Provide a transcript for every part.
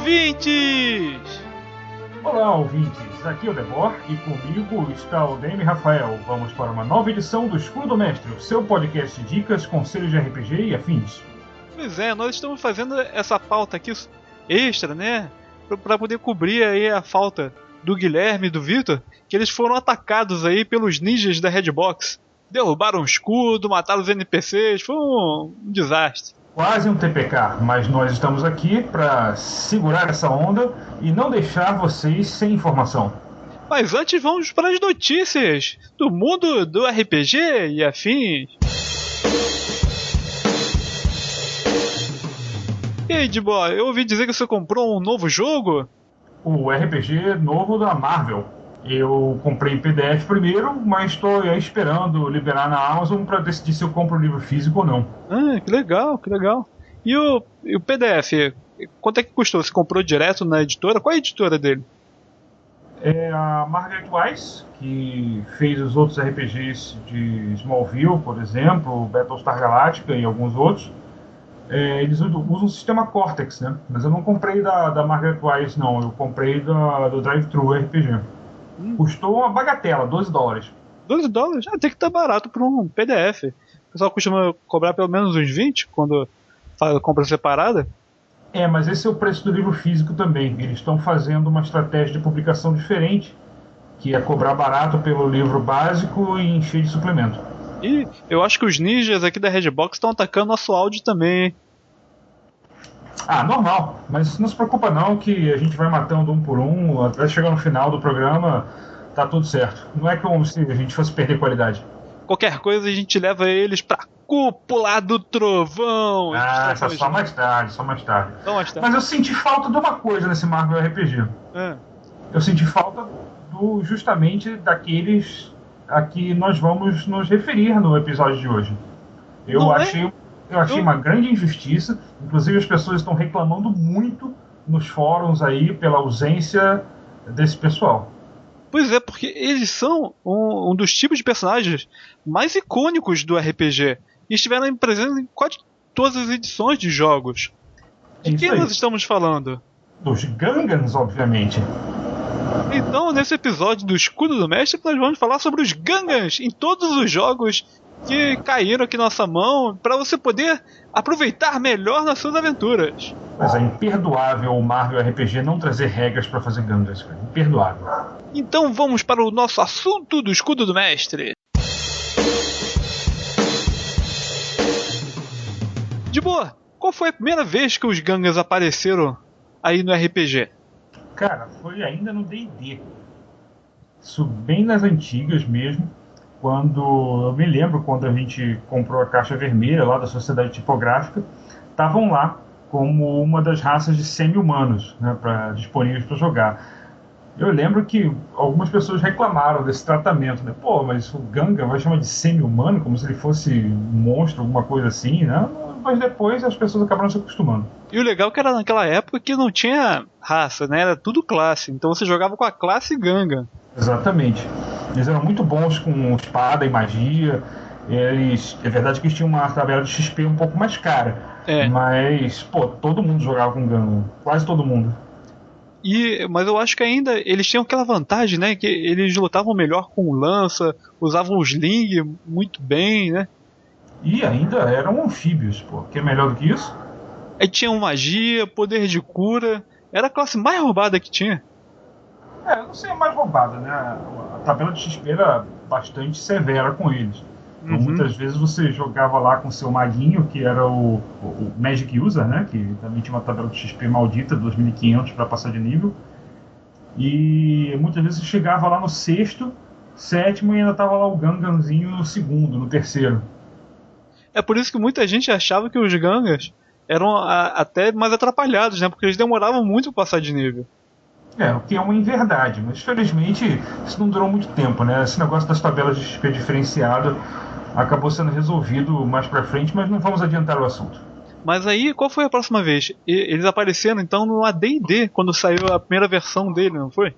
ouvintes! Olá, ouvintes! Aqui é o Debor e comigo está o DM Rafael. Vamos para uma nova edição do Escudo do Mestre, o seu podcast de dicas, conselhos de RPG e afins. Pois é, nós estamos fazendo essa pauta aqui extra, né? Pra poder cobrir aí a falta do Guilherme e do Victor, que eles foram atacados aí pelos ninjas da Redbox. Derrubaram o escudo, mataram os NPCs, foi um desastre. Quase um TPK, mas nós estamos aqui para segurar essa onda e não deixar vocês sem informação. Mas antes vamos para as notícias do mundo do RPG e afins. E aí, Dibo, eu ouvi dizer que você comprou um novo jogo? O RPG novo da Marvel. Eu comprei em PDF primeiro, mas estou esperando liberar na Amazon para decidir se eu compro o livro físico ou não. Ah, que legal, que legal. E o PDF, quanto é que custou? Você comprou direto na editora? Qual é a editora dele? É a Margaret Weis, que fez os outros RPGs de Smallville, por exemplo, Battlestar Galactica e alguns outros. Eles usam o sistema Cortex, né? Mas eu não comprei da Margaret Weis, não. Eu comprei do Drive-Thru RPG. Custou uma bagatela, $12. $12? Ah, tem que estar barato para um PDF. O pessoal costuma cobrar pelo menos uns 20 quando faz a compra separada. Mas esse é o preço do livro físico também. Eles estão fazendo uma estratégia de publicação diferente, que é cobrar barato pelo livro básico e encher de suplemento. E eu acho que os ninjas aqui da Redbox estão atacando nosso áudio também, hein? Ah, normal. Mas não se preocupa não, que a gente vai matando um por um, até chegar no final do programa, tá tudo certo. Não é como se a gente fosse perder qualidade. Qualquer coisa a gente leva eles pra Cúpula do Trovão. Só mais tarde. Só mais tarde. Mas eu senti falta de uma coisa nesse Marvel RPG. Eu senti falta justamente daqueles a que nós vamos nos referir no episódio de hoje. Eu achei uma grande injustiça. Inclusive as pessoas estão reclamando muito nos fóruns aí pela ausência desse pessoal. Pois é, porque eles são um dos tipos de personagens mais icônicos do RPG. E estiveram presentes em quase todas as edições de jogos. De quem nós estamos falando? Dos Gungans, obviamente. Então, nesse episódio do Escudo do Mestre, nós vamos falar sobre os Gungans em todos os jogos que caíram aqui na nossa mão, para você poder aproveitar melhor nas suas aventuras. Mas é imperdoável o Marvel RPG não trazer regras para fazer Gungans, cara. Imperdoável. Então vamos para o nosso assunto do Escudo do Mestre. De boa, qual foi a primeira vez que os Gungans apareceram aí no RPG? Cara, foi ainda no D&D. Isso bem nas antigas mesmo. Eu me lembro quando a gente comprou a caixa vermelha lá da Sociedade Tipográfica, estavam lá como uma das raças de semi-humanos, né, disponíveis para jogar. Eu lembro que algumas pessoas reclamaram desse tratamento, né? Pô, mas o Gungan vai chamar de semi-humano, como se ele fosse um monstro, alguma coisa assim, né? Mas depois as pessoas acabaram se acostumando. E o legal é que era naquela época que não tinha raça, né? Era tudo classe, então você jogava com a classe Gungan. Exatamente. Eles eram muito bons com espada e magia. É verdade que eles tinham uma tabela de XP um pouco mais cara. Mas, pô, todo mundo jogava com Gungan. Quase todo mundo. Mas eu acho que ainda eles tinham aquela vantagem, né? Que eles lutavam melhor com lança, usavam os Sling muito bem, né? E ainda eram anfíbios, pô. Que é melhor do que isso? Aí tinham magia, poder de cura. Era a classe mais roubada que tinha. Não sei a mais roubada, né? A tabela de XP era bastante severa com eles. Então, muitas vezes você jogava lá com seu maguinho, que era o Magic User, né? Que também tinha uma tabela de XP maldita, 2.500 para passar de nível. E muitas vezes você chegava lá no sexto, sétimo e ainda tava lá o Gunganzinho no segundo, no terceiro. É por isso que muita gente achava que os Gungans eram até mais atrapalhados, né? Porque eles demoravam muito para passar de nível. O que é uma inverdade, mas felizmente isso não durou muito tempo, né? Esse negócio das tabelas de XP diferenciado acabou sendo resolvido mais pra frente, mas não vamos adiantar o assunto. Mas aí, qual foi a próxima vez? Eles apareceram então no AD&D, quando saiu a primeira versão dele, não foi?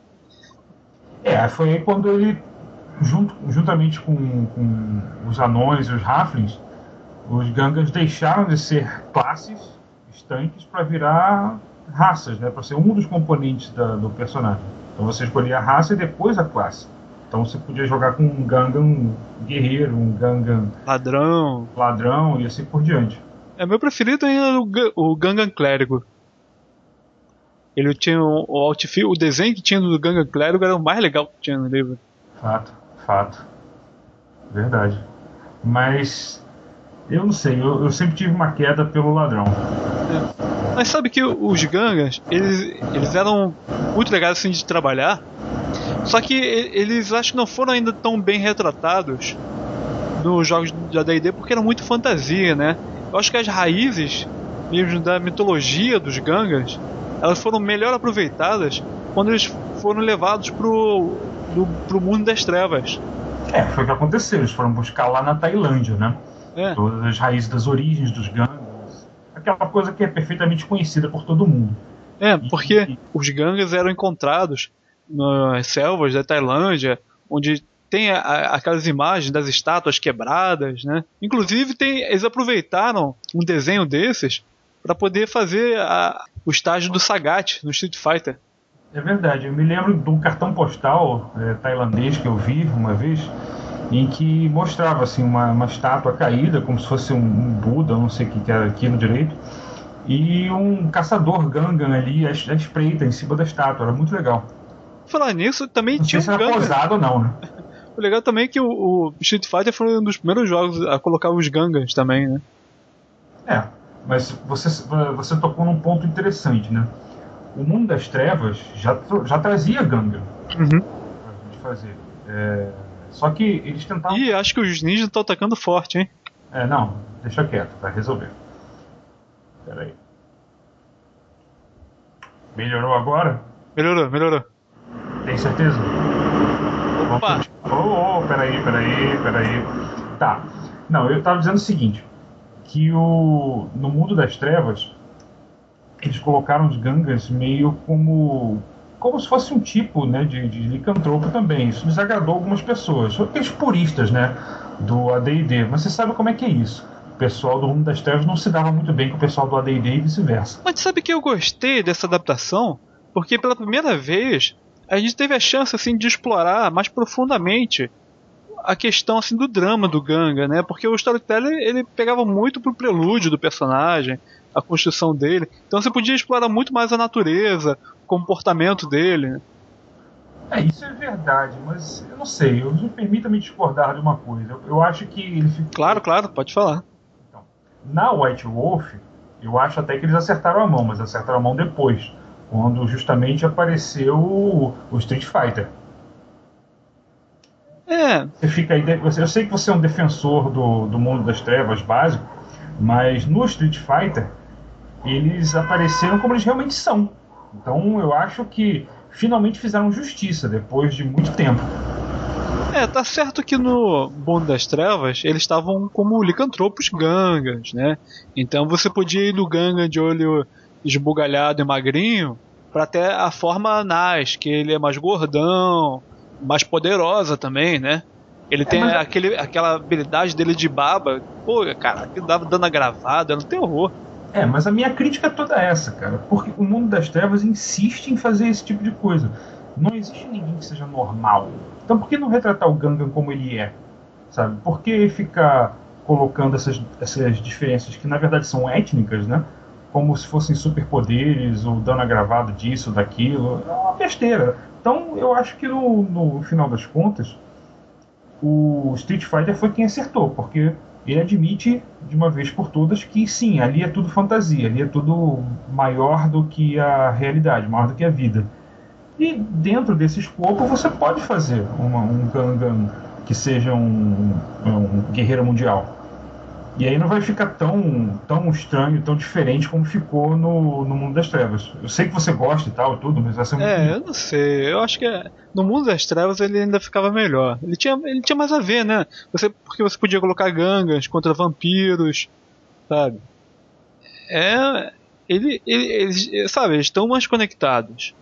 Foi aí quando ele, juntamente com os anões e os halflings, os Gungans deixaram de ser classes estanques para virar raças, né, para ser um dos componentes do personagem. Então você escolhia a raça e depois a classe. Então você podia jogar com um Gungan guerreiro, um Gungan ladrão e assim por diante. Meu preferido ainda era o Gungan clérigo. Ele tinha o outfit, o desenho que tinha do Gungan clérigo era o mais legal que tinha no livro. Fato. Verdade. Mas eu não sei, eu sempre tive uma queda pelo ladrão. Mas sabe que os Gungans, eles eram muito legais assim de trabalhar. Só que eles acho que não foram ainda tão bem retratados nos jogos da D&D porque eram muito fantasia, né? Eu acho que as raízes mesmo da mitologia dos Gungans, elas foram melhor aproveitadas quando eles foram levados pro mundo das trevas. Foi o que aconteceu, eles foram buscar lá na Tailândia, né? Todas as raízes das origens dos Gungans, aquela coisa que é perfeitamente conhecida por todo mundo. Porque os Gungans eram encontrados nas selvas da Tailândia, onde tem aquelas imagens das estátuas quebradas, né? Inclusive eles aproveitaram um desenho desses para poder fazer o estágio do Sagat no Street Fighter. É verdade, eu me lembro de um cartão postal tailandês que eu vi uma vez, em que mostrava assim, uma estátua caída, como se fosse um Buda, não sei o que era aquilo direito, e um caçador Gungan ali à espreita em cima da estátua, era muito legal. Falar nisso, também tinha um Gungan. Não sei se era posado ou não, né? O legal também é que o Street Fighter foi um dos primeiros jogos a colocar os Gungans também, né? Mas você tocou num ponto interessante, né? O mundo das trevas já trazia Gungan pra gente fazer. Só que eles tentavam... Ih, acho que os ninjas estão atacando forte, hein? Não, deixa quieto, vai resolver. Pera aí. Melhorou agora? Melhorou. Tem certeza? Opa! Peraí. Tá. Não, eu tava dizendo o seguinte, que no mundo das trevas eles colocaram os Gungans meio como se fosse um tipo, né, de licantropo também. Isso desagradou algumas pessoas, aqueles puristas, né, do AD&D. Mas você sabe como é que é isso. O pessoal do mundo das trevas não se dava muito bem com o pessoal do AD&D e vice-versa. Mas sabe que eu gostei dessa adaptação? Porque pela primeira vez a gente teve a chance assim de explorar mais profundamente a questão assim do drama do Gungan, né? Porque o storyteller ele pegava muito pro prelúdio do personagem, a construção dele. Então você podia explorar muito mais a natureza, o comportamento dele. Isso é verdade, mas eu não sei. Permita-me discordar de uma coisa. Eu acho que ele ficou... Claro, pode falar. Então, na White Wolf, eu acho até que eles acertaram a mão, mas acertaram a mão depois, quando justamente apareceu o Street Fighter. Você fica aí, eu sei que você é um defensor do mundo das trevas básico, mas no Street Fighter eles apareceram como eles realmente são. Então eu acho que finalmente fizeram justiça depois de muito tempo. Tá certo que no mundo das trevas eles estavam como licantropos Gungans, né? Então você podia ir do Gungan de olho esbugalhado e magrinho para até a forma Nas, que ele é mais gordão, mais poderosa também, né? Ele tem aquela habilidade dele de baba. Pô, cara, que dava dando a gravada, não tem horror. Mas a minha crítica é toda essa, cara. Porque o mundo das trevas insiste em fazer esse tipo de coisa. Não existe ninguém que seja normal. Então por que não retratar o Gungan como ele é? Sabe? Por que ficar colocando essas diferenças que na verdade são étnicas, né? Como se fossem superpoderes, ou dano agravado disso, daquilo. É uma besteira. Então eu acho que no final das contas o Street Fighter foi quem acertou, porque ele admite de uma vez por todas que sim, ali é tudo fantasia, ali é tudo maior do que a realidade, maior do que a vida. E dentro desse escopo você pode fazer um Gungan que seja um guerreiro mundial. E aí não vai ficar tão estranho, tão diferente como ficou no Mundo das Trevas. Eu sei que você gosta e tal, tudo, mas vai ser muito... eu não sei. Eu acho que no Mundo das Trevas ele ainda ficava melhor. Ele tinha mais a ver, né? Porque você podia colocar Gungans contra vampiros, sabe? Eles, sabe, eles estão mais conectados.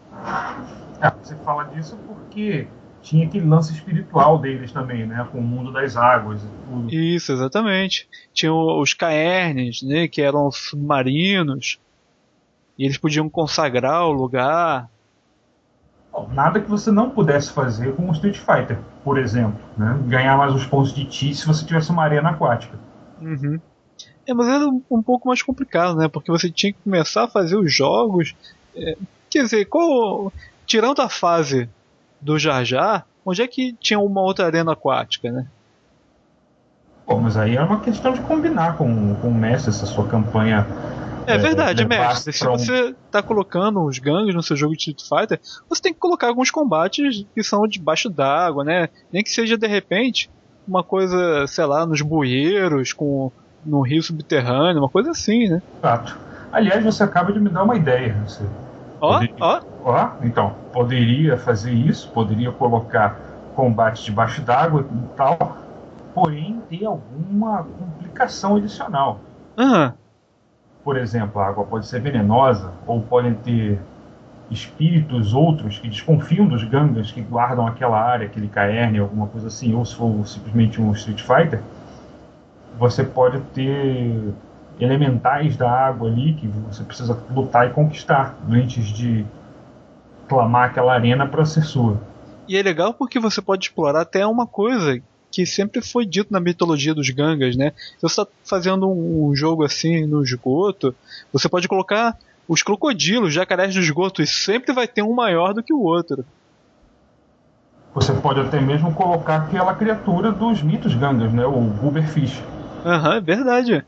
Você fala disso porque tinha aquele lance espiritual deles também, né? Com o mundo das águas e tudo. Isso, exatamente. Tinha os Caernes, né? Que eram submarinos. E eles podiam consagrar o lugar. Bom, nada que você não pudesse fazer com o Street Fighter, por exemplo, né? Ganhar mais uns pontos de Chi se você tivesse uma arena aquática. Uhum. Mas era um pouco mais complicado, né? Porque você tinha que começar a fazer os jogos. Quer dizer, tirando a fase do Jar Jar, onde é que tinha uma outra arena aquática, né? Bom, mas aí é uma questão de combinar com o mestre essa sua campanha. É verdade, levasse mestre. Se pra você tá colocando os gangues no seu jogo de Street Fighter, você tem que colocar alguns combates que são debaixo d'água, né? Nem que seja de repente uma coisa, sei lá, nos bueiros, no rio subterrâneo, uma coisa assim, né? Fato. Aliás, você acaba de me dar uma ideia. Você Ó, ó. então, poderia fazer isso, poderia colocar combate debaixo d'água e tal, porém ter alguma complicação adicional. Aham. Por exemplo, a água pode ser venenosa, ou podem ter espíritos outros que desconfiam dos gangas que guardam aquela área, aquele caerne, alguma coisa assim, ou se for simplesmente um Street Fighter, você pode ter elementais da água ali que você precisa lutar e conquistar antes de clamar aquela arena para ser sua. E é legal porque você pode explorar até uma coisa que sempre foi dito na mitologia dos gangas, né? Se você está fazendo um jogo assim no esgoto, você pode colocar os crocodilos, jacarés do esgoto, e sempre vai ter um maior do que o outro. Você pode até mesmo colocar aquela criatura dos mitos gangas, né? O Gooberfish. Aham, é verdade.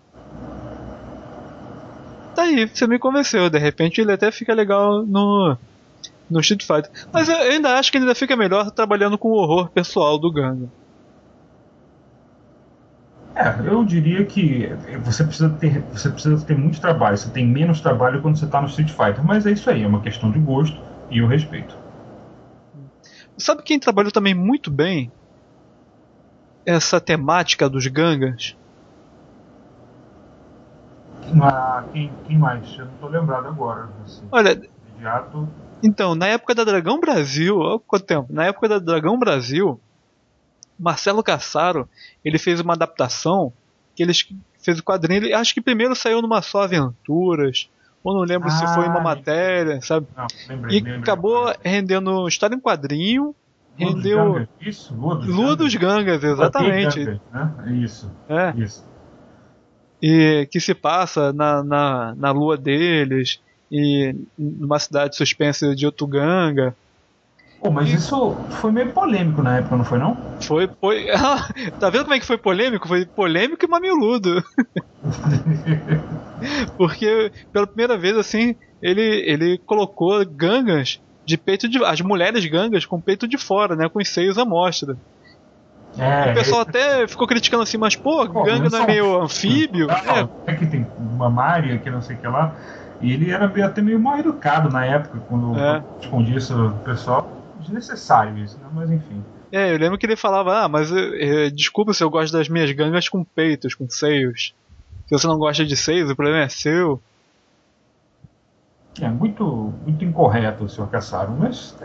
Tá aí, você me convenceu. De repente ele até fica legal no Street Fighter. Mas eu ainda acho que ele ainda fica melhor trabalhando com o horror pessoal do Ganga. Eu diria que você precisa ter muito trabalho. Você tem menos trabalho quando você está no Street Fighter, mas é isso aí, é uma questão de gosto e eu respeito. Sabe quem trabalhou também muito bem essa temática dos Gangas? Quem mais? Eu não estou lembrado agora. Assim, Olha, imediato. então, na época da Dragão Brasil, olha quanto tempo, na época da Dragão Brasil, Marcelo Cassaro, ele fez uma adaptação que ele fez o quadrinho, ele, acho que primeiro saiu numa Só Aventuras, ou não lembro se foi uma matéria, sabe? Não, E acabou rendendo história em quadrinho, Lua dos rendeu Gangas, isso? Lua dos Gangas, exatamente. Gangas, né? Isso. É. Isso. E que se passa na lua deles, e numa cidade suspensa de Otuganga. Pô, mas isso foi meio polêmico na época, não foi não? Foi. Tá vendo como é que foi polêmico? Foi polêmico e mamiludo. Porque pela primeira vez assim, ele colocou gangas de peito de. As mulheres gangas com peito de fora, né? Com os seios à mostra. O pessoal até ficou criticando assim, mas pô, ganga não é meio anfíbio? É que tem uma Maria que não sei o que lá. E ele era até meio mal educado na época, quando escondia isso do pessoal. Desnecessário isso, né? Mas enfim. Eu lembro que ele falava, mas desculpa se eu gosto das minhas gangas com peitos, com seios. Se você não gosta de seios, o problema é seu. É muito, muito incorreto o Sr. Cassaro, mas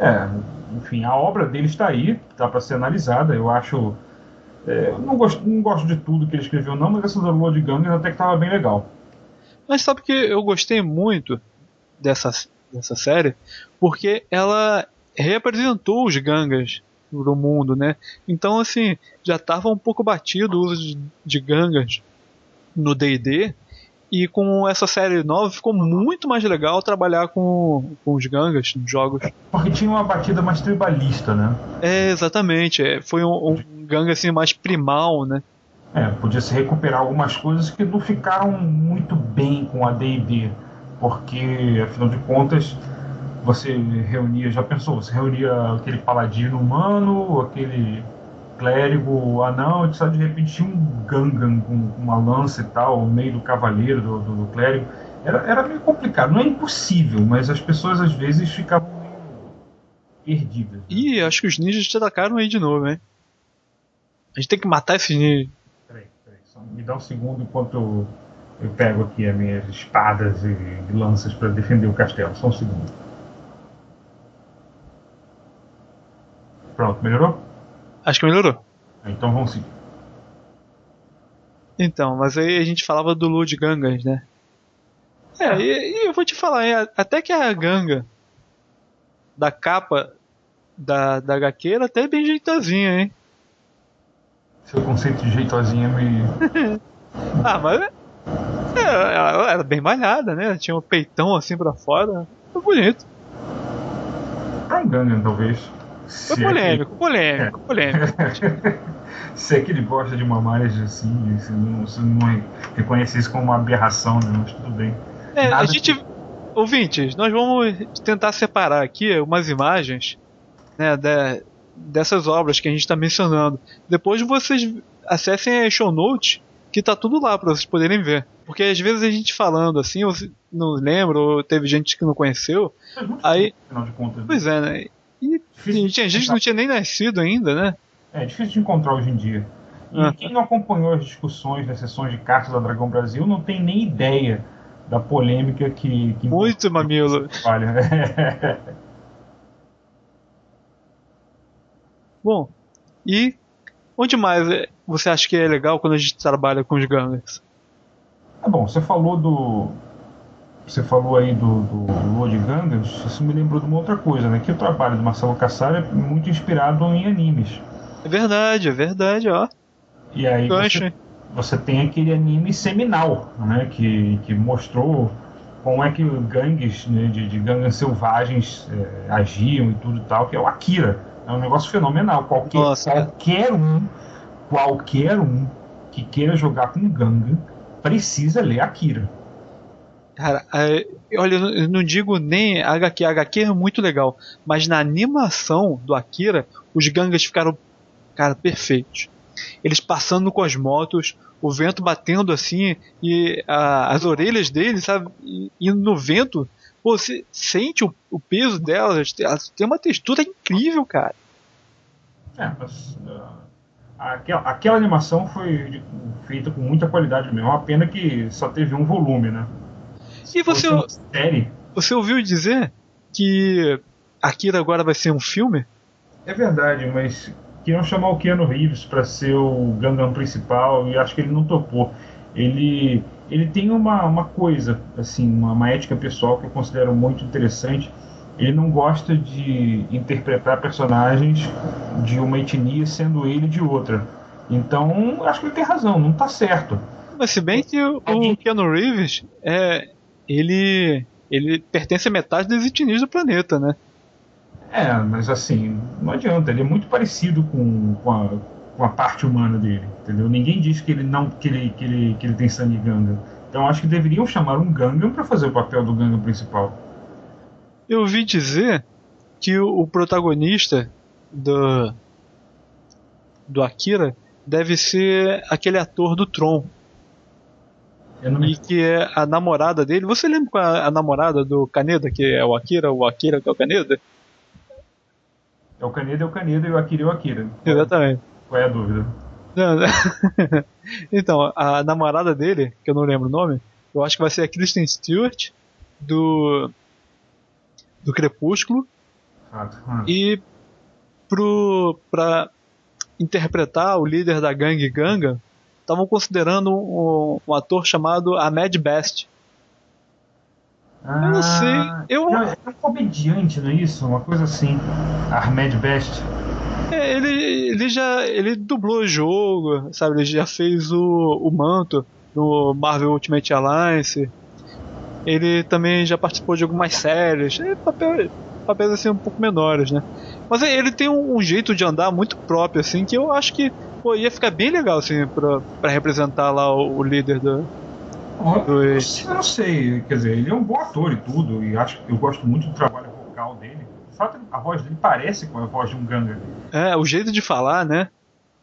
enfim, a obra dele está aí, está para ser analisada. Eu acho, eu não gosto de tudo que ele escreveu não, mas essa da Lua de Gangas até que estava bem legal. Mas sabe que eu gostei muito dessa série, porque ela reapresentou os gangas no mundo, né? Então assim, já estava um pouco batido o uso de gangas no D&D. E com essa série nova ficou muito mais legal trabalhar com os gangas nos jogos. Porque tinha uma batida mais tribalista, né? Exatamente. Foi um ganga assim, mais primal, né? Podia se recuperar algumas coisas que não ficaram muito bem com a D&D. Porque, afinal de contas, você reunia, já pensou, você reunia aquele paladino humano, aquele clérigo anão, e só de repente tinha um Gangan com uma lança e tal, no meio do cavaleiro, do clérigo. Era meio complicado, não é impossível, mas as pessoas às vezes ficavam meio perdidas. Né? Ih, acho que os ninjas te atacaram aí de novo, hein? A gente tem que matar esses ninjas. Peraí, só me dá um segundo enquanto eu pego aqui as minhas espadas e lanças para defender o castelo. Só um segundo. Pronto, melhorou? Acho que melhorou. Então vamos seguir. Então, mas aí a gente falava do Lua de Gangas, né? E eu vou te falar, hein, até que a ganga da capa da HQ era até bem jeitosinha, hein? Seu conceito de jeitosinha me. Mas ela era bem malhada, né? Tinha um peitão assim pra fora. Foi bonito. Pra um Gungan, talvez. Foi polêmico. Se é que ele gosta de mamares assim, se não reconhece isso como uma aberração, né? Mas tudo bem. A gente. Ouvintes, nós vamos tentar separar aqui umas imagens, né, dessas obras que a gente está mencionando. Depois vocês acessem a show notes, que tá tudo lá para vocês poderem ver. Porque às vezes a gente falando assim, eu não lembro, ou teve gente que não conheceu. Aí, afinal de contas, pois é, né? E tinha gente que não tinha nem nascido ainda, né? É difícil de encontrar hoje em dia. E quem não acompanhou as discussões das sessões de cartas da Dragão Brasil não tem nem ideia da polêmica que muito mamilo. Olha. Bom, e onde mais você acha que é legal quando a gente trabalha com os Gungans? Bom, você falou aí do Lord Gungans, isso me lembrou de uma outra coisa, né? Que o trabalho do Marcelo Cassar é muito inspirado em animes. É verdade, ó. E aí você tem aquele anime seminal, né? Que mostrou como é que gangues, né, de gangues selvagens agiam e tudo e tal, que é o Akira. É um negócio fenomenal. Qualquer um que queira jogar com Gungan precisa ler Akira. Cara, olha, eu não digo nem HQ. A HQ é muito legal, mas na animação do Akira, os Gangas ficaram, cara, perfeitos. Eles passando com as motos, o vento batendo assim, e as orelhas deles, sabe, indo no vento. Pô, você sente o peso delas, elas têm uma textura incrível, cara. Mas aquela animação foi feita com muita qualidade mesmo. É uma pena que só teve um volume, né? E você ouviu dizer que Akira agora vai ser um filme? É verdade, mas queriam chamar o Keanu Reeves para ser o Gungan principal e acho que ele não topou. Ele tem uma coisa, assim, uma ética pessoal que eu considero muito interessante. Ele não gosta de interpretar personagens de uma etnia sendo ele de outra. Então, acho que ele tem razão, não tá certo. Mas se bem que o Keanu Reeves ele pertence a metade das etnias do planeta, né? Mas assim, não adianta, ele é muito parecido com a parte humana dele, entendeu? Ninguém diz que ele tem sangue Gungan. Então acho que deveriam chamar um Gungan para fazer o papel do Gungan principal. Eu ouvi dizer que o protagonista do Akira deve ser aquele ator do Tron. E que é a namorada dele. Você lembra qual é a namorada do Kaneda, que é o Akira que é o Kaneda? É o Kaneda e o Akira é o Akira. Exatamente. Qual é a dúvida? Então, a namorada dele, que eu não lembro o nome, eu acho que vai ser a Kristen Stewart do Crepúsculo. E pra interpretar o líder da gangue Ganga, estavam considerando um ator chamado Ahmed Best. Eu não sei. É um comediante, não é isso? Uma coisa assim. Ahmed Best. Ele dublou o jogo, sabe? Ele já fez o manto no Marvel Ultimate Alliance. Ele também já participou de algumas séries. Papéis assim um pouco menores, né? Mas ele tem um jeito de andar muito próprio, assim, que eu acho que ia ficar bem legal, assim, pra representar lá o líder do... Eu não sei, quer dizer, ele é um bom ator e tudo, e eu gosto muito do trabalho vocal dele. De fato, a voz dele parece com a voz de um Gungan. O jeito de falar, né?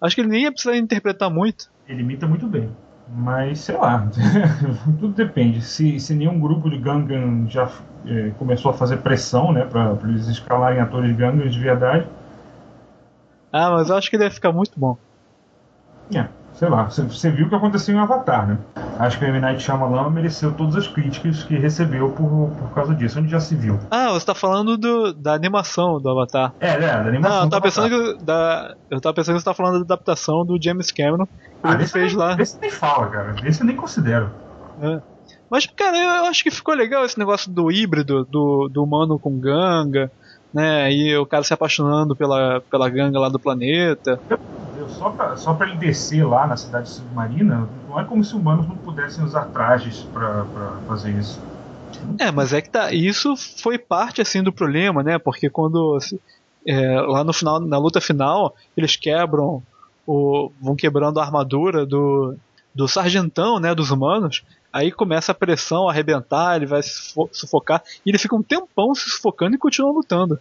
Acho que ele nem ia precisar interpretar muito. Ele imita muito bem. Mas, sei lá, tudo depende. Se nenhum grupo de Gungan já começou a fazer pressão, né, pra eles escalarem atores Gungan de verdade. Mas eu acho que ele ia ficar muito bom. Sei lá, você viu o que aconteceu em Avatar, né? Acho que o M. Night Shyamalan mereceu todas as críticas que recebeu por causa disso. Onde já se viu? Você tá falando da animação do Avatar. Da animação. Não, eu tava pensando que você tá falando da adaptação do James Cameron. Ele fez lá. Esse nem fala, cara. Esse eu nem considero. Mas, cara, eu acho que ficou legal esse negócio do híbrido, do humano com ganga, né? E o cara se apaixonando pela ganga lá do planeta. Só pra ele descer lá na cidade submarina, não é como se humanos não pudessem usar trajes pra fazer isso. É, mas é que tá. Isso foi parte assim do problema, né? Porque quando lá no final, na luta final, eles vão quebrando a armadura do sargentão, né? Dos humanos. Aí começa a pressão a arrebentar, ele vai se sufocar e ele fica um tempão se sufocando e continua lutando.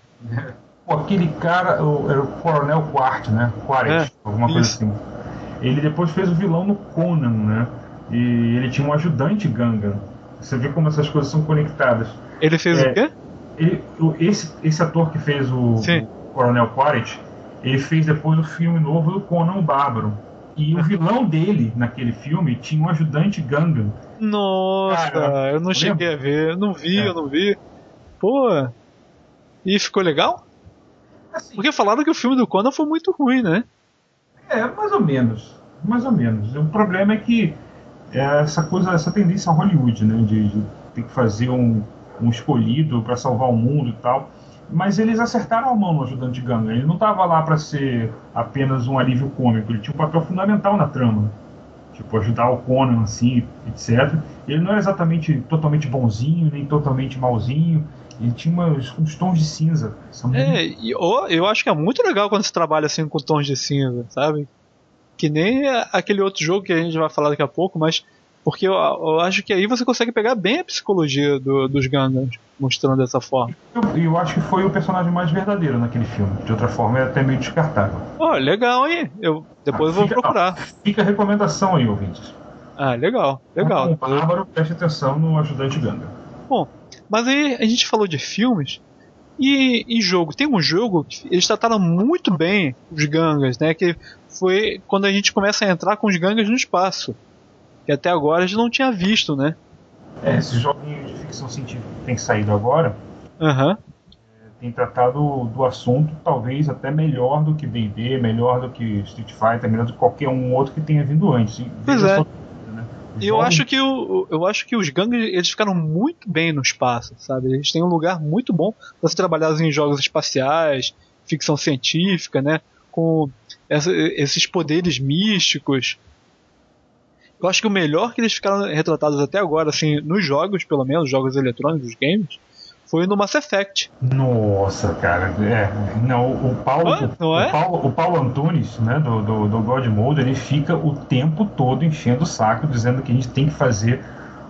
Pô, aquele cara, era o Coronel Quart, né? Quaritch, alguma coisa assim. Ele depois fez o vilão no Conan, né? E ele tinha um ajudante Gungan. Você vê como essas coisas são conectadas. Ele fez o quê? Esse ator que fez o Coronel Quaritch, ele fez depois o filme novo do Conan o Bárbaro. E o vilão dele, naquele filme, tinha um ajudante Gungan. Nossa, cara, eu não cheguei a ver. Eu não vi. Pô, e ficou legal? Assim, porque falaram que o filme do Conan foi muito ruim, né? Mais ou menos. Mais ou menos. O problema é que essa tendência a Hollywood, né? De ter que fazer um escolhido para salvar o mundo e tal. Mas eles acertaram a mão no ajudante Gungan. Ele não estava lá para ser apenas um alívio cômico. Ele tinha um papel fundamental na trama. Tipo, ajudar o Conan, assim, etc. Ele não era exatamente totalmente bonzinho, nem totalmente malzinho. Ele tinha uns tons de cinza. Eu acho que é muito legal quando se trabalha assim com tons de cinza, sabe? Que nem aquele outro jogo que a gente vai falar daqui a pouco, mas porque eu acho que aí você consegue pegar bem a psicologia dos Gungans, mostrando dessa forma. Eu acho que foi o personagem mais verdadeiro naquele filme. De outra forma, é até meio descartável. Legal, hein? Depois eu vou procurar. Fica a recomendação aí, ouvintes. legal. Então, Bárbaro, preste atenção no ajudante Gungan. Bom, mas aí a gente falou de filmes e jogo. Tem um jogo que eles trataram muito bem os Gungans, né? Que foi quando a gente começa a entrar com os Gungans no espaço. Que até agora a gente não tinha visto, né? Esses joguinhos de ficção científica que tem saído agora tem tratado do assunto talvez até melhor do que D&D, melhor do que Street Fighter, melhor do que qualquer um outro que tenha vindo antes. Pois é. Eu acho que os Gungans eles ficaram muito bem no espaço, sabe? Eles têm um lugar muito bom para se trabalhar em jogos espaciais, ficção científica, né? Com esses poderes místicos. Eu acho que o melhor que eles ficaram retratados até agora, assim, nos jogos, pelo menos, jogos eletrônicos, games, foi no Mass Effect. Nossa, cara, não, o Paulo Antunes, né, do God Mode, ele fica o tempo todo enchendo o saco, dizendo que a gente tem que fazer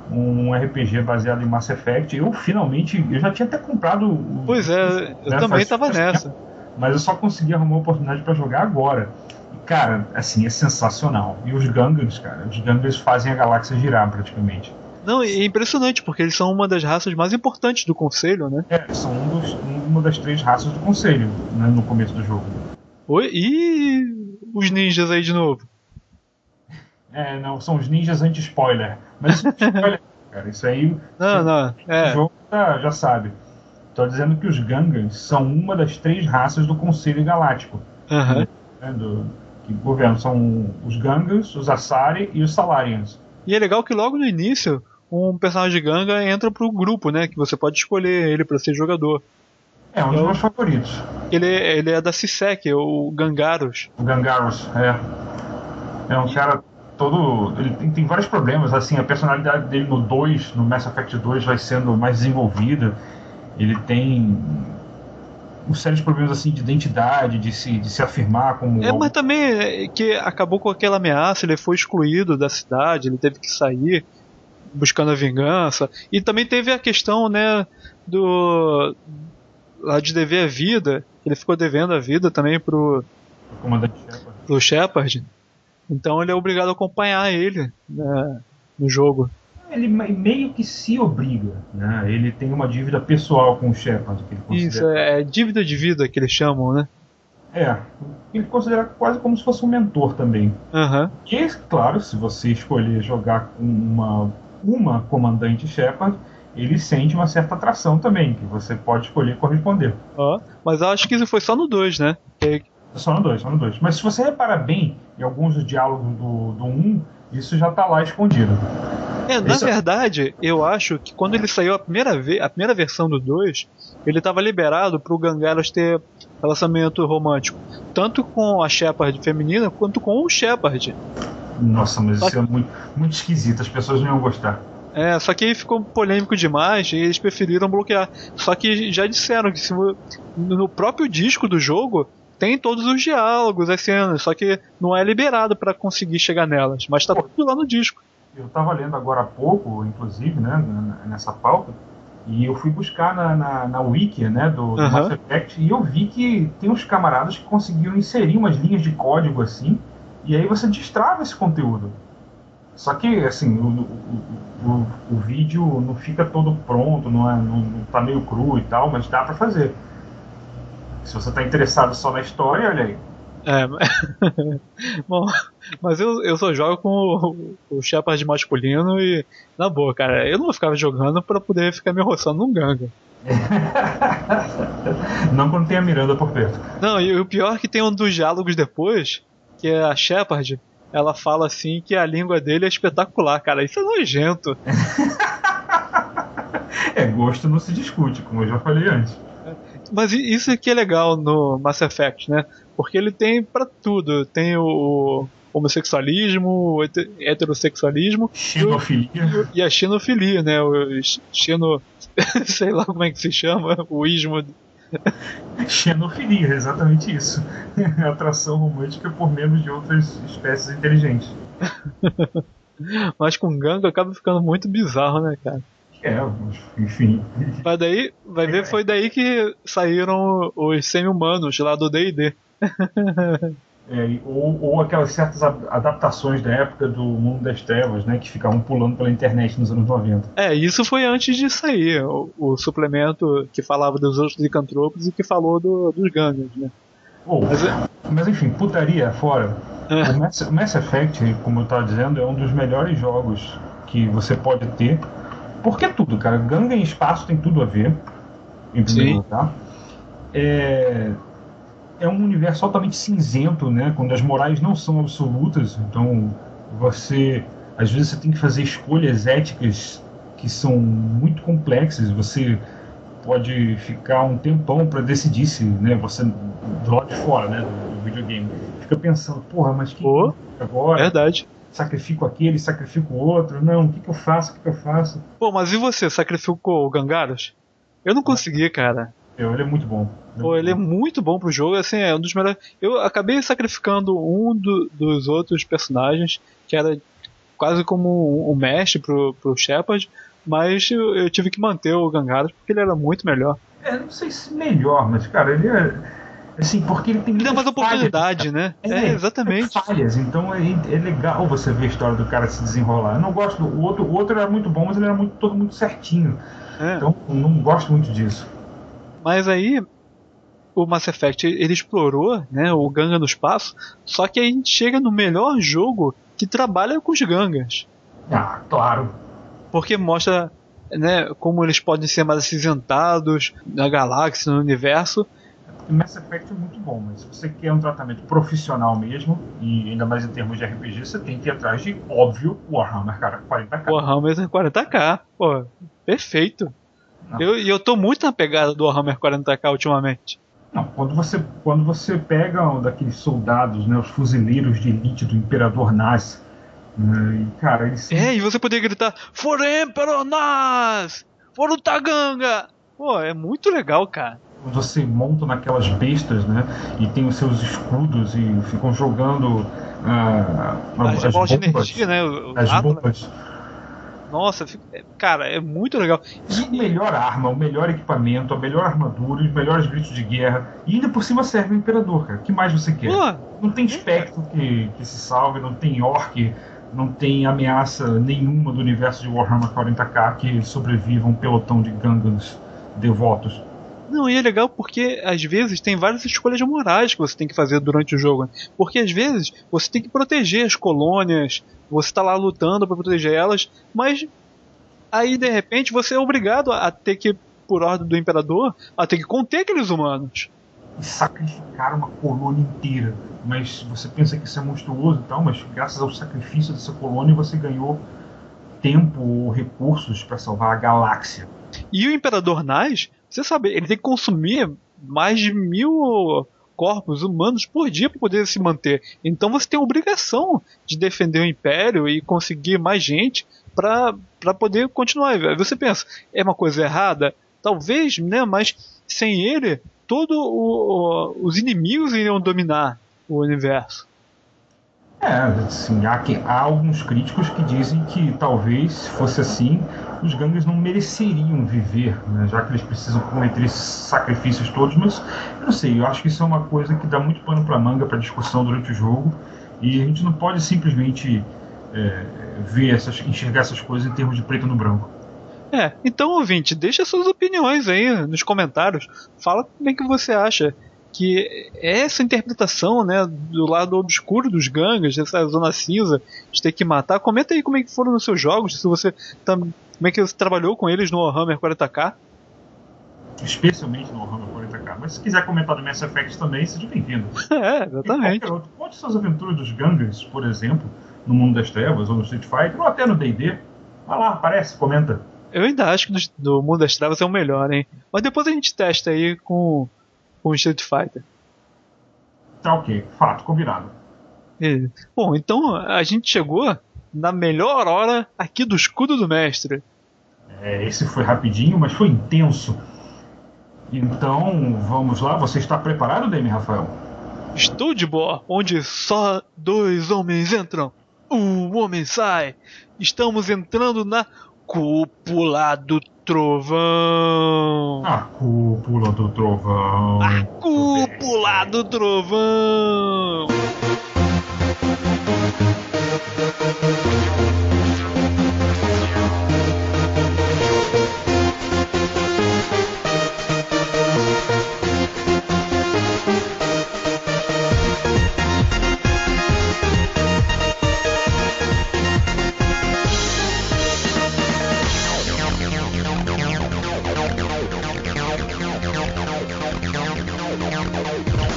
um RPG baseado em Mass Effect. Eu já tinha até comprado. Pois é, eu também tava nessa. Mas eu só consegui arrumar a oportunidade para jogar agora. Cara, assim, é sensacional. E os Gungans fazem a galáxia girar praticamente. Não, é impressionante, porque eles são uma das raças mais importantes do Conselho, né? São uma das 3 raças do Conselho, né, no começo do jogo. Oi, e os ninjas aí de novo? Não, são os ninjas anti-spoiler. Mas isso é spoiler, cara. Isso aí. O jogo já sabe. Tô dizendo que os Gungans são uma das 3 raças do Conselho Galáctico. Né, que governam. São os Gungans, os Asari e os Salarians. E é legal que logo no início um personagem de Gungan entra pro grupo, né? Que você pode escolher ele para ser jogador. Um dos meus favoritos. Ele é da CISEC, o Gangaros. O Gangaros, é um cara todo. Ele tem vários problemas, assim, a personalidade dele no Mass Effect 2 vai sendo mais desenvolvida. Ele tem uma série de problemas assim de identidade, de se afirmar como. Mas também que acabou com aquela ameaça, ele foi excluído da cidade, ele teve que sair buscando a vingança. E também teve a questão, né, lá de dever a vida, ele ficou devendo a vida também pro comandante Shepard. Então ele é obrigado a acompanhar ele, né, no jogo. Ele meio que se obriga, né? Ele tem uma dívida pessoal com o Shepard. Isso, é dívida de vida que eles chamam, né? Ele considera quase como se fosse um mentor também. E, claro, se você escolher jogar com uma comandante Shepard, ele sente uma certa atração também, que você pode escolher corresponder. Mas eu acho que isso foi só no 2, né? Só no 2. Mas se você reparar bem em alguns dos diálogos do 1, isso já tá lá escondido. Na verdade, eu acho que quando ele saiu a primeira versão do 2, ele estava liberado pro Gangaras ter relacionamento romântico, tanto com a Shepard feminina quanto com o Shepard. Nossa, mas isso é muito, muito esquisito, as pessoas não iam gostar. Só que aí ficou polêmico demais e eles preferiram bloquear. Só que já disseram que no próprio disco do jogo tem todos os diálogos, as cenas, só que não é liberado para conseguir chegar nelas, mas tá tudo lá no disco. Eu estava lendo agora há pouco, inclusive, né, nessa pauta, e eu fui buscar na wiki, né, do Mass Effect, e eu vi que tem uns camaradas que conseguiram inserir umas linhas de código assim, e aí você destrava esse conteúdo. Só que, assim, o vídeo não fica todo pronto, não tá meio cru e tal, mas dá pra fazer. Se você tá interessado só na história, olha aí. Bom, mas eu só jogo com o Shepard masculino e, na boa, cara, eu não ficava jogando pra poder ficar me roçando num Ganga. Não quando tem a Miranda por perto. Não, e o pior é que tem um dos diálogos depois, que é a Shepard. Ela fala assim que a língua dele é espetacular, cara. Isso é nojento. Gosto não se discute, como eu já falei antes. Mas isso que é legal no Mass Effect, né? Porque ele tem pra tudo. Tem o homossexualismo, o heterossexualismo e a xenofilia, né? Sei lá como é que se chama, o ismo. Xenofilia, exatamente isso. Atração romântica por membros de outras espécies inteligentes. Mas com Ganga acaba ficando muito bizarro, né, cara? Enfim. Mas daí, vai ver, foi daí que saíram os semi-humanos lá do D&D. Ou aquelas certas adaptações da época do Mundo das Trevas, né, que ficavam pulando pela internet nos anos 90. Isso foi antes de sair, o suplemento que falava dos outros licantropos e que falou dos Gangers, né? Mas enfim, putaria fora. O Mass Effect, como eu estava dizendo, é um dos melhores jogos que você pode ter. Porque é tudo, cara. Ganga em espaço tem tudo a ver, em primeiro lugar. É um universo altamente cinzento, né? Quando as morais não são absolutas. Então, às vezes você tem que fazer escolhas éticas que são muito complexas. Você pode ficar um tempão para decidir se, né? Você do lado de fora, né? Do videogame fica pensando, porra, mas que agora? Verdade. Sacrifico aquele, sacrifico o outro. Não, o que eu faço? Pô, mas e você? Sacrificou o Gangaros? Eu não consegui, cara. Ele é muito bom. Ele é muito bom pro jogo, assim, é um dos melhores. Eu acabei sacrificando um dos outros personagens, que era quase como um mestre pro Shepard, mas eu tive que manter o Gangaros porque ele era muito melhor. Não sei se melhor, mas, cara, ele é. Assim, porque ele tem muitas falhas, oportunidade, né? Exatamente. Falhas, então é legal você ver a história do cara se desenrolar. Eu não gosto do outro. O outro era muito bom, mas ele era todo muito certinho. Então, eu não gosto muito disso. Mas aí, o Mass Effect, ele explorou, né, o Ganga no espaço, só que a gente chega no melhor jogo que trabalha com os Gangas. Claro. Porque mostra, né, como eles podem ser mais acinzentados na galáxia, no universo. O Mass Effect é muito bom, mas se você quer um tratamento profissional mesmo, e ainda mais em termos de RPG, você tem que ir atrás de, óbvio, Warhammer, cara, 40k. Warhammer 40k, pô, perfeito. Eu tô muito na pegada do Warhammer 40k ultimamente. Não, quando você pega daqueles soldados, né, os fuzileiros de elite do Imperador Naz, e cara, eles... e você poder gritar, For Emperor Naz! For o Taganga! Pô, é muito legal, cara. Você monta naquelas bestas, né? E tem os seus escudos e ficam jogando as bolas de energia, né? As bombas. Nossa, cara, é muito legal. E a melhor arma, o melhor equipamento, a melhor armadura, os melhores gritos de guerra. E ainda por cima serve o Imperador, cara. O que mais você quer? Não tem espectro que se salve, não tem orc, não tem ameaça nenhuma do universo de Warhammer 40k que sobreviva um pelotão de Gangans devotos. Não, e é legal porque às vezes tem várias escolhas morais que você tem que fazer durante o jogo. Porque às vezes você tem que proteger as colônias, você tá lá lutando para proteger elas, mas aí de repente você é obrigado a ter que, por ordem do Imperador, a ter que conter aqueles humanos. E sacrificar uma colônia inteira. Mas você pensa que isso é monstruoso e tal, mas graças ao sacrifício dessa colônia você ganhou tempo ou recursos para salvar a galáxia. E o Imperador Nais, você sabe, ele tem que consumir mais de 1000 corpos humanos por dia para poder se manter. Então você tem a obrigação de defender o Império e conseguir mais gente para poder continuar. Aí você pensa, é uma coisa errada? Talvez, né? Mas sem ele, todos os inimigos iriam dominar o universo. Assim, há alguns críticos que dizem que talvez, se fosse assim, os Gungans não mereceriam viver, né, já que eles precisam cometer esses sacrifícios todos, mas eu não sei, eu acho que isso é uma coisa que dá muito pano para manga para discussão durante o jogo, e a gente não pode simplesmente enxergar essas coisas em termos de preto no branco. Então, ouvinte, deixa suas opiniões aí nos comentários. Fala como é que você acha que essa interpretação, né, do lado obscuro dos Gungans, dessa zona cinza, de ter que matar. Comenta aí como é que foram nos seus jogos, se você como é que você trabalhou com eles no Warhammer 40k. Especialmente no Warhammer 40k. Mas se quiser comentar do Mass Effect também, seja bem-vindo. Exatamente. Conte suas aventuras dos Gungans, por exemplo, no Mundo das Trevas, ou no Street Fighter, ou até no D&D. Vai lá, aparece, comenta. Eu ainda acho que do Mundo das Trevas é o melhor, hein? Mas depois a gente testa aí com o Street Fighter. Tá ok, fato, combinado. Bom, então a gente chegou na melhor hora aqui do Escudo do Mestre. Esse foi rapidinho, mas foi intenso. Então, vamos lá. Você está preparado, Demi Rafael? Estou de boa, onde só 2 homens entram, um homem sai. Estamos entrando na Cúpula do Trovão. A Cúpula do Trovão. A Cúpula do Trovão.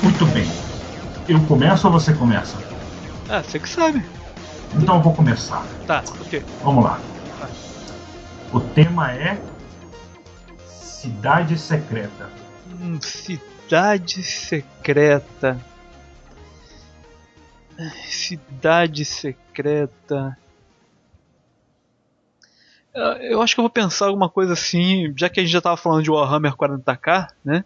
Muito bem. Eu começo ou você começa? Você que sabe. Então eu vou começar. Tá, ok. Vamos lá. O tema é Cidade Secreta. Cidade Secreta. Cidade Secreta. Eu acho que eu vou pensar alguma coisa assim, já que a gente já estava falando de Warhammer 40k, né?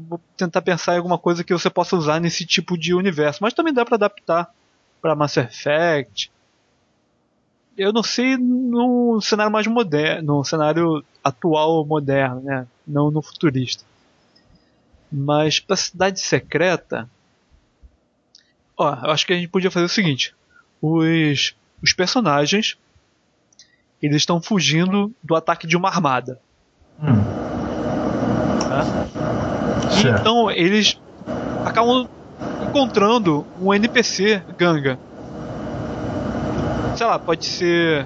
Vou tentar pensar em alguma coisa que você possa usar nesse tipo de universo, mas também dá para adaptar para Mass Effect. Eu não sei no cenário mais moderno, no cenário atual moderno, né? Não no futurista. Mas para Cidade Secreta, eu acho que a gente podia fazer o seguinte: os personagens, eles estão fugindo do ataque de uma armada. Tá? Então eles acabam encontrando um NPC Gungan. Sei lá, pode ser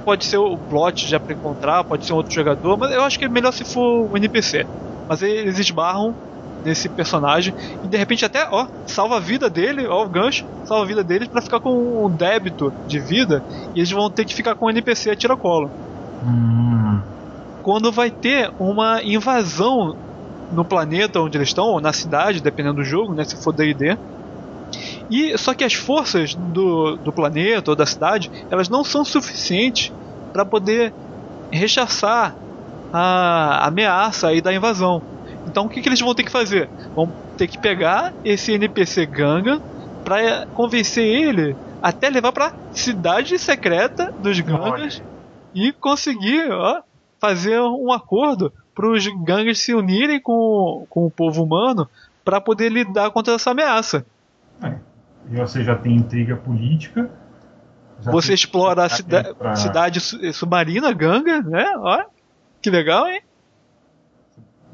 pode ser o plot já para encontrar, pode ser um outro jogador, mas eu acho que é melhor se for um NPC. Mas eles esbarram nesse personagem e de repente até, salva a vida dele, o gancho, salva a vida deles para ficar com um débito de vida e eles vão ter que ficar com o NPC a tiracolo. Quando vai ter uma invasão no planeta onde eles estão, ou na cidade, dependendo do jogo, né, se for D&D. Só que as forças do planeta ou da cidade, elas não são suficientes para poder rechaçar a ameaça aí da invasão. Então o que eles vão ter que fazer? Vão ter que pegar esse NPC Gungan para convencer ele até levar para cidade secreta dos Gungans e conseguir fazer um acordo para os Gungans se unirem com o povo humano para poder lidar contra essa ameaça. E você já tem intriga política. Você explora a cidade submarina Gungan, né? Que legal, hein?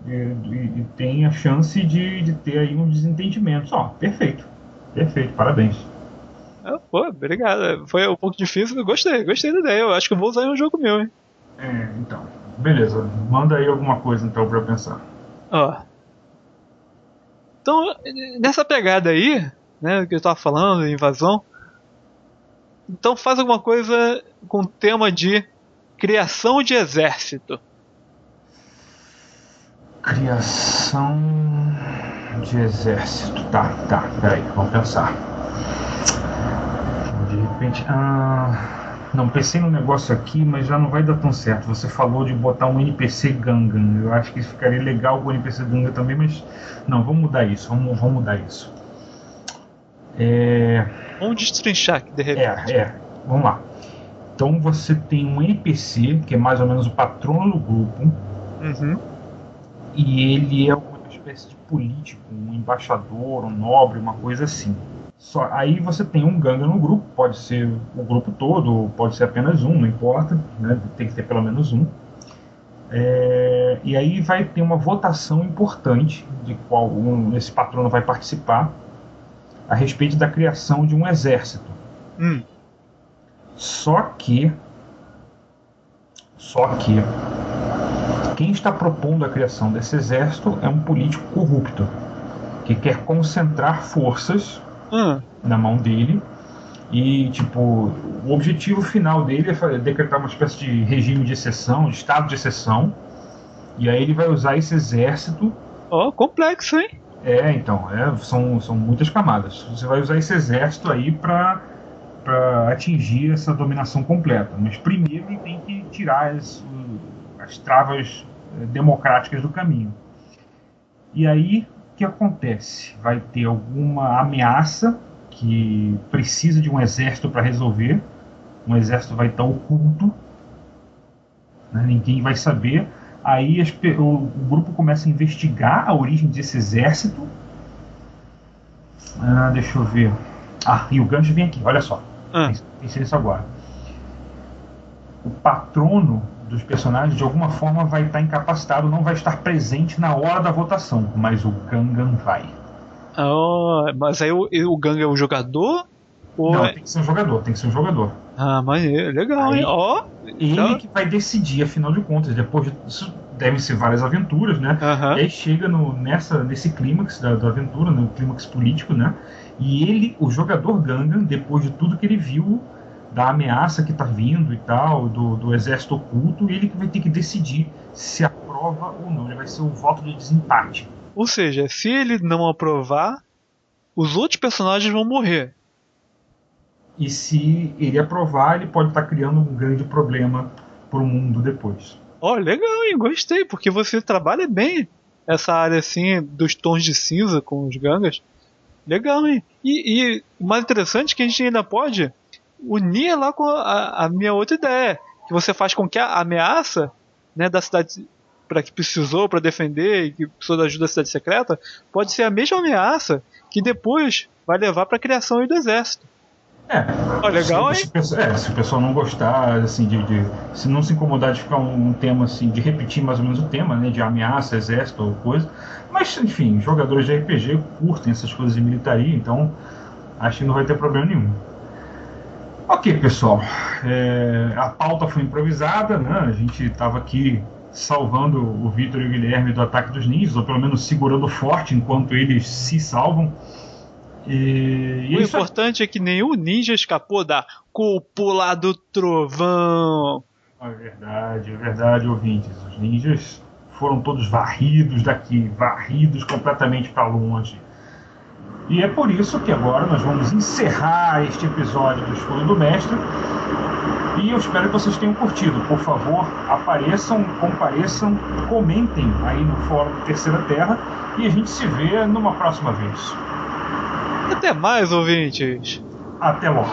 E tem a chance de ter aí uns desentendimentos. Perfeito. Perfeito, parabéns. Obrigado. Foi um pouco difícil, gostei da ideia. Eu acho que eu vou usar em um jogo meu, hein? Então. Beleza, manda aí alguma coisa então pra eu pensar. Então, nessa pegada aí, né? Que eu tava falando, invasão. Então faz alguma coisa com o tema de criação de exército. Criação de exército. Tá, peraí, vamos pensar. De repente. Não, pensei no negócio aqui, mas já não vai dar tão certo. Você falou de botar um NPC Gungan. Eu acho que ficaria legal com o NPC Gungan também, mas não, vamos mudar isso. Vamos mudar isso. Vamos destrinchar aqui de repente. Vamos lá. Então você tem um NPC, que é mais ou menos o patrono do grupo. Uhum. E ele é uma espécie de político, um embaixador, um nobre, uma coisa assim. Aí você tem um Gungan no grupo, pode ser o grupo todo, pode ser apenas um, não importa, né? Tem que ter pelo menos um. E aí vai ter uma votação importante, de qual esse patrono vai participar, a respeito da criação de um exército. Só que quem está propondo a criação desse exército é um político corrupto, que quer concentrar forças na mão dele e, tipo, o objetivo final dele é decretar uma espécie de regime de exceção, de estado de exceção, e aí ele vai usar esse exército. Complexo, hein? Então, são muitas camadas. Você vai usar esse exército aí para atingir essa dominação completa, mas primeiro ele tem que tirar as travas democráticas do caminho. E aí o que acontece? Vai ter alguma ameaça que precisa de um exército para resolver. Um exército vai estar oculto, né? Ninguém vai saber. Aí o grupo começa a investigar a origem desse exército. Deixa eu ver. E o gancho vem aqui, olha só. Pensei nisso agora. O patrono dos personagens de alguma forma vai estar incapacitado, não vai estar presente na hora da votação, mas o Gungan vai. Mas aí o Gungan é o jogador? Não, tem que ser um jogador. Maneiro, legal, hein? Ele que vai decidir, afinal de contas. Depois disso, devem ser várias aventuras, né? E aí chega nesse clímax da aventura, no clímax político, né? E ele, o jogador Gungan, depois de tudo que ele viu, da ameaça que está vindo e tal, do exército oculto, ele que vai ter que decidir se aprova ou não. Ele vai ser um voto de desempate. Ou seja, se ele não aprovar, os outros personagens vão morrer. E se ele aprovar, ele pode estar criando um grande problema para o mundo depois. Legal, hein? Gostei, porque você trabalha bem essa área assim dos tons de cinza com os Gungas. Legal, hein? E o mais interessante é que a gente ainda pode unir lá com a minha outra ideia, que você faz com que a ameaça, né, da cidade para que precisou para defender e que precisou da ajuda da cidade secreta, pode ser a mesma ameaça que depois vai levar para a criação aí do exército. Legal, hein? Se o pessoal não gostar, assim, se não se incomodar de ficar um tema assim, de repetir mais ou menos o tema, né, de ameaça, exército ou coisa, mas enfim, jogadores de RPG curtem essas coisas de militaria, então acho que não vai ter problema nenhum. Ok, pessoal, a pauta foi improvisada, né? A gente estava aqui salvando o Vitor e o Guilherme do ataque dos ninjas, ou pelo menos segurando forte enquanto eles se salvam. O importante é que nenhum ninja escapou da cúpula do trovão. É verdade, ouvintes. Os ninjas foram todos varridos daqui, varridos completamente para longe. E é por isso que agora nós vamos encerrar este episódio do Escudo do Mestre. E eu espero que vocês tenham curtido. Por favor, apareçam, compareçam, comentem aí no fórum Terceira Terra. E a gente se vê numa próxima vez. Até mais, ouvintes. Até logo.